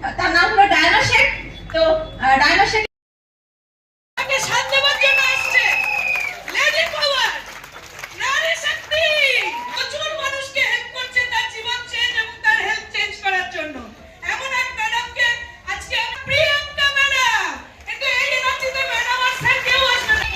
তার নাম হলো ডায়না শেখ। তো ডায়না শেখ সাথ দেওয়ার জন্য আসছে লেডি পাওয়ার, নারী শক্তি, প্রচুর মানুষকে হেল্প করছে তার জীবন চেঞ্জ এবং তার হেলথ চেঞ্জ করার জন্য। এমন এক ম্যাডামকে আজকে আমরা প্রিয়াঙ্কা ম্যাডাম, কিন্তু এই এনার্জিতে ম্যাডাম আর স্যার কেউ আসবে না।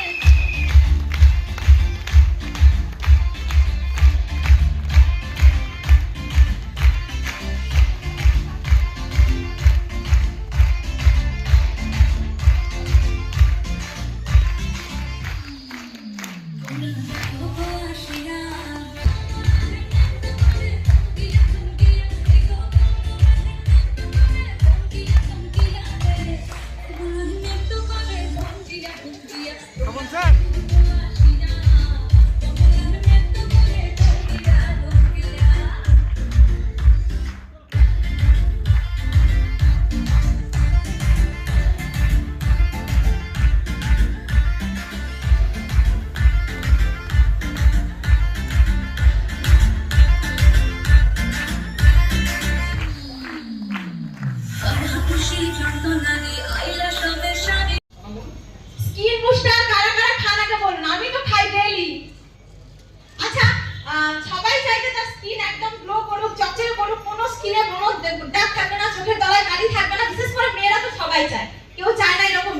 স্কিন বুস্টার কারা কারা খান আগে বলুন, আমি তো খাই ডেইলি। আচ্ছা, সবাই চাই যে তার স্কিন একদম গ্লো করুক, চকচকে করুক, কোনো স্কিনে কোনো দাগ থাকবে না, চোখের তলায় কালি থাকবে না, বিশেষ করে মেয়েরা তো সবাই চায়, কেউ চায় না এরকম।